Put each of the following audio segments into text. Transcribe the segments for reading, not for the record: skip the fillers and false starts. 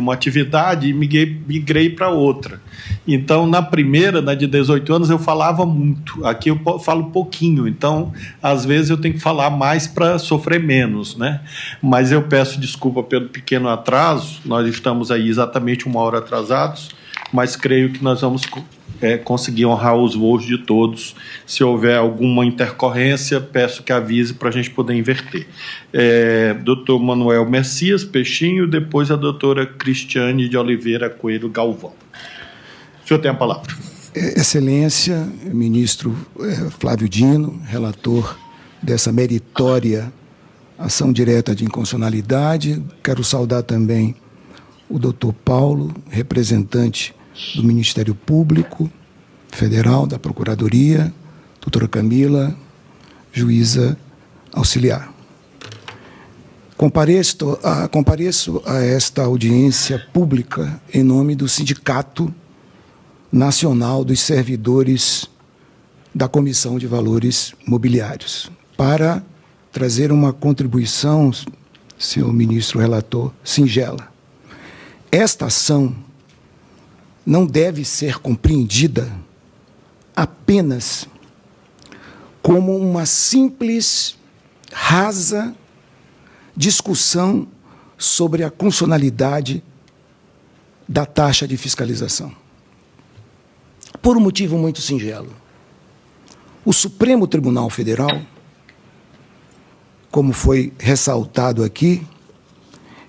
uma atividade e migrei para outra. Então, na primeira, na de 18 anos, eu falava muito. Aqui eu falo pouquinho. Então, às vezes, eu tenho que falar mais para sofrer menos, né? Mas eu peço desculpa pelo pequeno atraso. Nós estamos aí exatamente 1 hora atrasados, mas creio que nós vamos conseguir honrar os voos de todos. Se houver alguma intercorrência, peço que avise para a gente poder inverter. Doutor Manuel Messias Peixinho, depois a doutora Cristiane de Oliveira Coelho Galvão. O senhor tem a palavra. Excelência, ministro Flávio Dino, relator dessa meritória ação direta de inconstitucionalidade. Quero saudar também o doutor Paulo, representante do Ministério Público Federal, da Procuradoria, doutora Camila, juíza auxiliar. Compareço a esta audiência pública em nome do Sindicato Nacional dos Servidores da Comissão de Valores Mobiliários, para trazer uma contribuição, senhor ministro relator, singela. Esta ação não deve ser compreendida apenas como uma simples, rasa discussão sobre a constitucionalidade da taxa de fiscalização. Por um motivo muito singelo. O Supremo Tribunal Federal, como foi ressaltado aqui,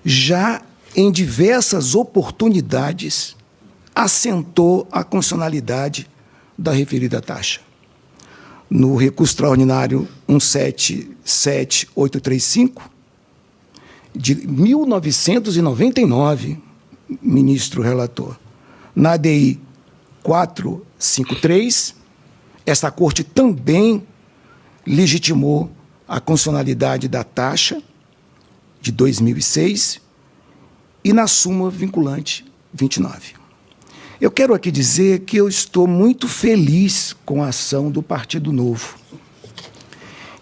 já em diversas oportunidades assentou a constitucionalidade da referida taxa. No recurso extraordinário 177835, de 1999, ministro relator, na ADI 453, essa Corte também legitimou a constitucionalidade da taxa de 2006 e na súmula vinculante 29. Eu quero aqui dizer que eu estou muito feliz com a ação do Partido Novo.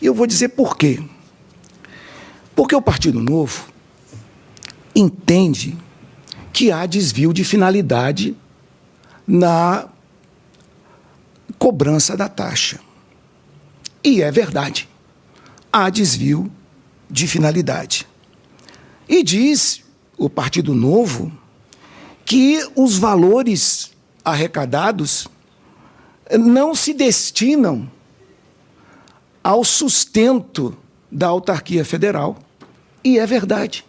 E eu vou dizer por quê. Porque o Partido Novo entende que há desvio de finalidade na cobrança da taxa. E é verdade, há desvio de finalidade. E diz o Partido Novo que os valores arrecadados não se destinam ao sustento da autarquia federal. E é verdade.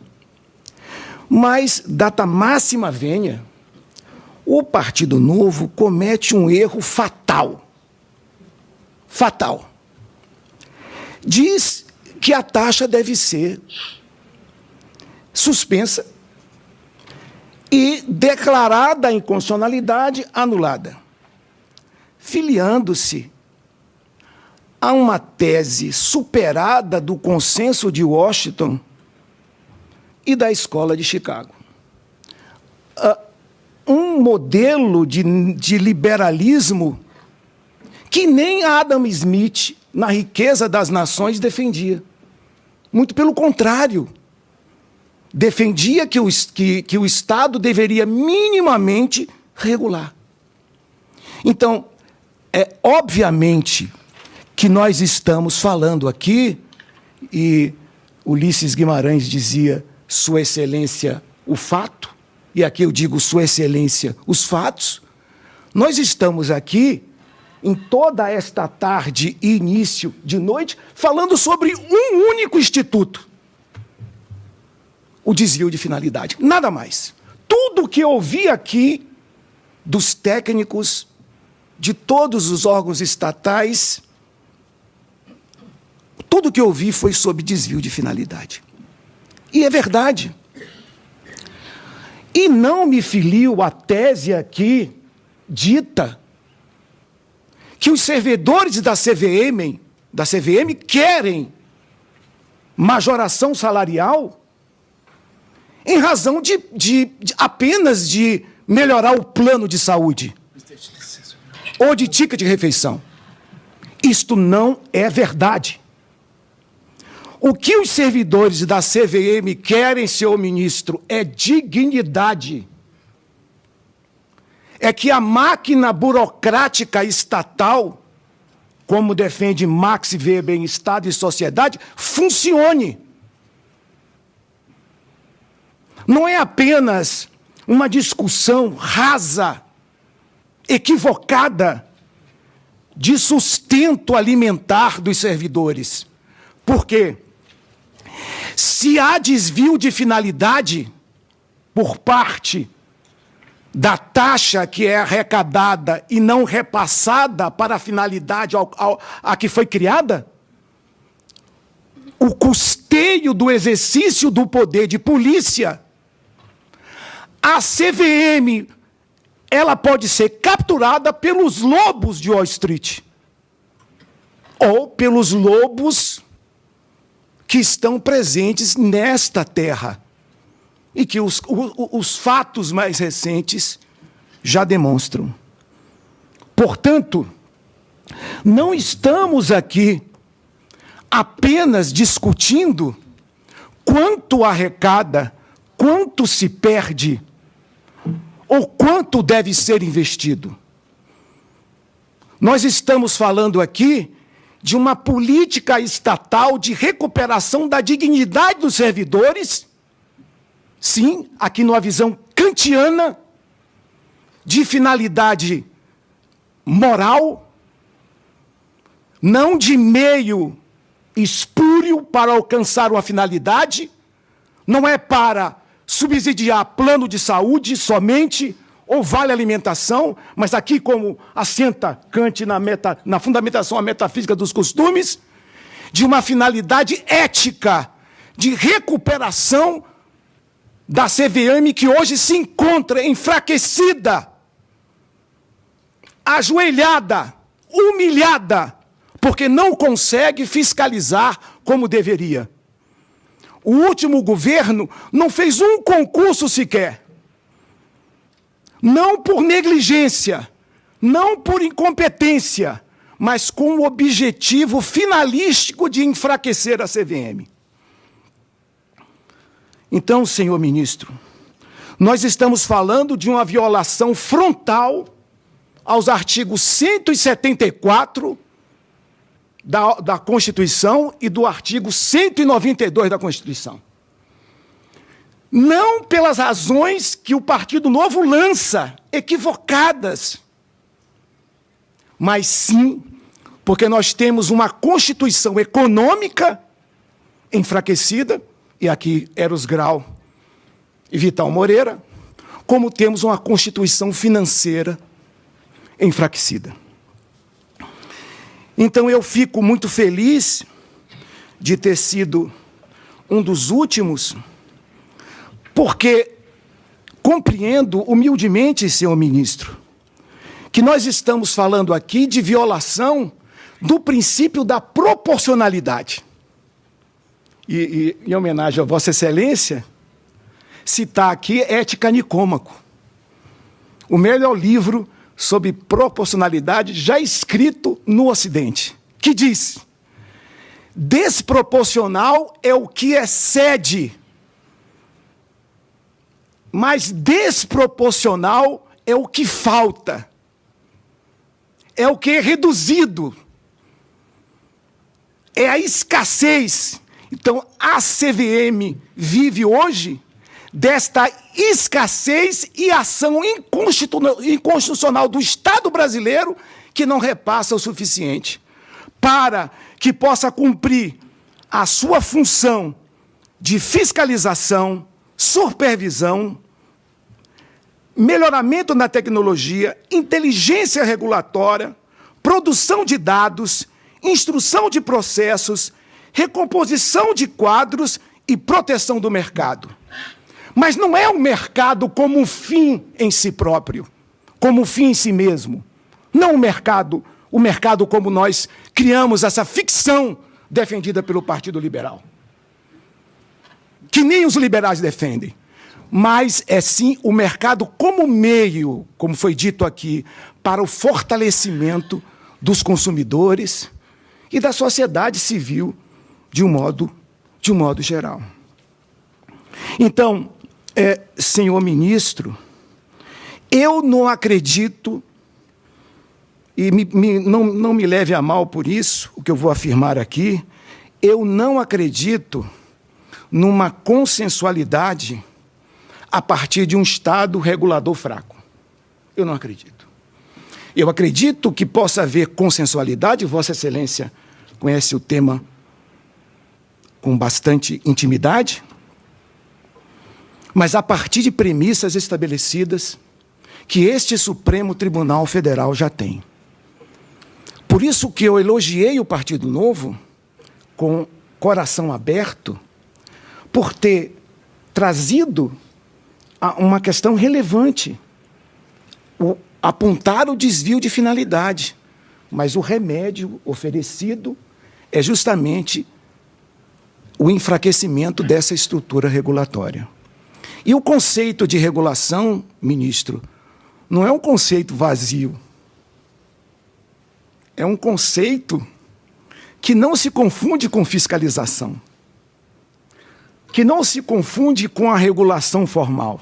Mas, data máxima venha, o Partido Novo comete um erro fatal. Fatal. Diz que a taxa deve ser suspensa e declarada a inconstitucionalidade anulada, filiando-se a uma tese superada do consenso de Washington e da Escola de Chicago. Um modelo de liberalismo que nem Adam Smith, na Riqueza das Nações, defendia. Muito pelo contrário. Defendia que o Estado deveria minimamente regular. Então, obviamente que nós estamos falando aqui, e Ulisses Guimarães dizia, Sua Excelência, o fato, e aqui eu digo, Sua Excelência, os fatos. Nós estamos aqui, em toda esta tarde e início de noite, falando sobre um único instituto. O desvio de finalidade, nada mais. Tudo que eu ouvi aqui dos técnicos de todos os órgãos estatais, tudo que eu ouvi foi sobre desvio de finalidade. E é verdade. E não me filio à tese aqui dita que os servidores da CVM querem majoração salarial em razão apenas de melhorar o plano de saúde ou de ticket de refeição. Isto não é verdade. O que os servidores da CVM querem, senhor ministro, é dignidade. É que a máquina burocrática estatal, como defende Max Weber em Estado e Sociedade, funcione. Não é apenas uma discussão rasa, equivocada, de sustento alimentar dos servidores. Por quê? Se há desvio de finalidade por parte da taxa que é arrecadada e não repassada para a finalidade a que foi criada, o custeio do exercício do poder de polícia, a CVM, ela pode ser capturada pelos lobos de Wall Street ou pelos lobos que estão presentes nesta terra e que os fatos mais recentes já demonstram. Portanto, não estamos aqui apenas discutindo quanto arrecada, quanto se perde ou quanto deve ser investido. Nós estamos falando aqui de uma política estatal de recuperação da dignidade dos servidores, sim, aqui numa visão kantiana, de finalidade moral, não de meio espúrio para alcançar uma finalidade, não é para subsidiar plano de saúde somente, ou vale alimentação, mas aqui, como assenta Kant na fundamentação à metafísica dos costumes, de uma finalidade ética, de recuperação da CVM, que hoje se encontra enfraquecida, ajoelhada, humilhada, porque não consegue fiscalizar como deveria. O último governo não fez um concurso sequer. Não por negligência, não por incompetência, mas com o objetivo finalístico de enfraquecer a CVM. Então, senhor ministro, nós estamos falando de uma violação frontal aos artigos 174 da Constituição e do artigo 192 da Constituição. Não pelas razões que o Partido Novo lança, equivocadas, mas sim porque nós temos uma Constituição econômica enfraquecida, e aqui Eros Grau e Vital Moreira, como temos uma Constituição financeira enfraquecida. Então, eu fico muito feliz de ter sido um dos últimos, porque compreendo humildemente, senhor ministro, que nós estamos falando aqui de violação do princípio da proporcionalidade. E em homenagem a Vossa Excelência, citar aqui Ética Nicômaco, o melhor livro sobre proporcionalidade já escrito no Ocidente, que diz: desproporcional é o que excede, mas desproporcional é o que falta, é o que é reduzido, é a escassez. Então, a CVM vive hoje desta escassez e ação inconstitucional do Estado brasileiro, que não repassa o suficiente para que possa cumprir a sua função de fiscalização, supervisão, melhoramento na tecnologia, inteligência regulatória, produção de dados, instrução de processos, recomposição de quadros e proteção do mercado. Mas não é o mercado como um fim em si próprio, como um fim em si mesmo. Não o mercado como nós criamos essa ficção defendida pelo Partido Liberal, que nem os liberais defendem. Mas é sim o mercado como meio, como foi dito aqui, para o fortalecimento dos consumidores e da sociedade civil de um modo de um modo geral. Então, senhor ministro, eu não acredito, e não me leve a mal por isso, o que eu vou afirmar aqui, eu não acredito numa consensualidade a partir de um Estado regulador fraco. Eu não acredito. Eu acredito que possa haver consensualidade, Vossa Excelência conhece o tema com bastante intimidade, mas a partir de premissas estabelecidas que este Supremo Tribunal Federal já tem. Por isso que eu elogiei o Partido Novo, com coração aberto, por ter trazido uma questão relevante, apontar o desvio de finalidade, mas o remédio oferecido é justamente o enfraquecimento dessa estrutura regulatória. E o conceito de regulação, ministro, não é um conceito vazio. É um conceito que não se confunde com fiscalização, que não se confunde com a regulação formal,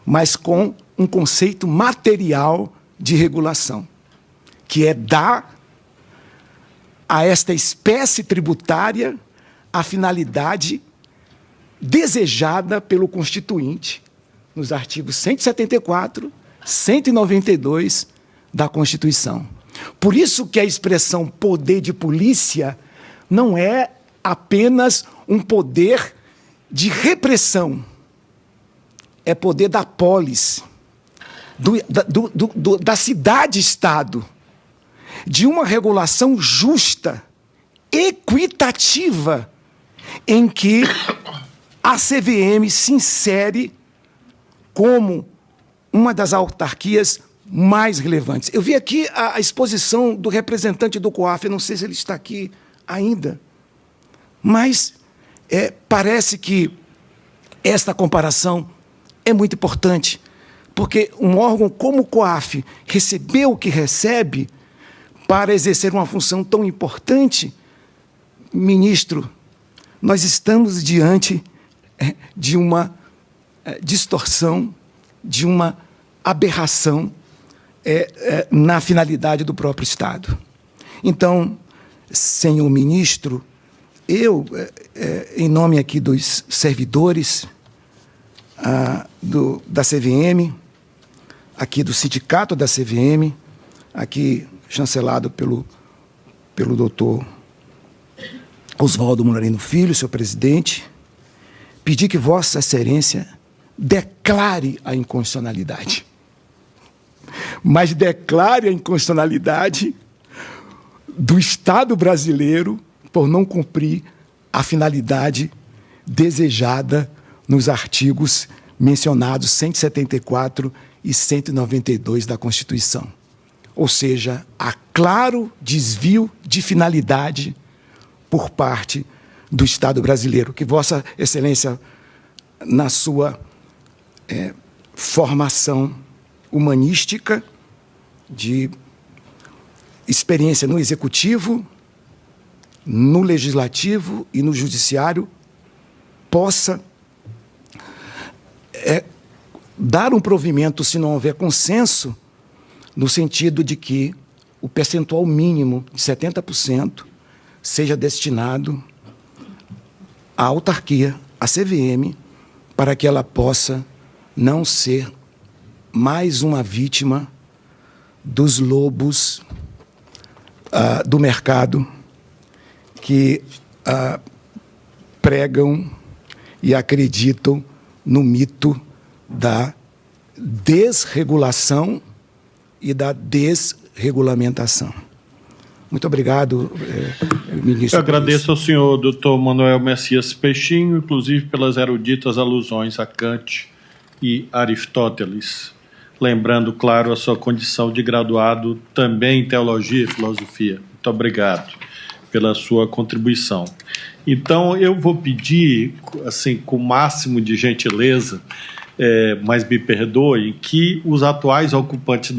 mas com um conceito material de regulação, que é dar a esta espécie tributária a finalidade desejada pelo Constituinte, nos artigos 174, 192 da Constituição. Por isso que a expressão poder de polícia não é apenas um poder de repressão, é poder da polis, da cidade-estado, de uma regulação justa, equitativa, em que a CVM se insere como uma das autarquias mais relevantes. Eu vi aqui a exposição do representante do COAF, eu não sei se ele está aqui ainda, mas parece que esta comparação é muito importante, porque um órgão como o COAF recebeu o que recebe para exercer uma função tão importante. Ministro, nós estamos diante de uma distorção, de uma aberração na finalidade do próprio Estado. Então, senhor ministro, eu, em nome aqui dos servidores da CVM, aqui do sindicato da CVM, aqui chancelado pelo doutor Oswaldo Munarino Filho, seu presidente, pedir que Vossa Excelência declare a inconstitucionalidade. Mas declare a inconstitucionalidade do Estado brasileiro por não cumprir a finalidade desejada nos artigos mencionados 174 e 192 da Constituição. Ou seja, há claro desvio de finalidade por parte do Estado brasileiro, que Vossa Excelência, na sua formação humanística, de experiência no Executivo, no Legislativo e no Judiciário, possa dar um provimento, se não houver consenso, no sentido de que o percentual mínimo de 70% seja destinado à autarquia, à CVM, para que ela possa não ser mais uma vítima dos lobos do mercado que pregam e acreditam no mito da desregulação e da desregulamentação. Muito obrigado, ministro. Eu agradeço ao senhor doutor Manuel Messias Peixinho, inclusive pelas eruditas alusões a Kant e Aristóteles, lembrando, claro, a sua condição de graduado também em Teologia e Filosofia. Muito obrigado pela sua contribuição. Então, eu vou pedir, assim, com o máximo de gentileza, mas me perdoem, que os atuais ocupantes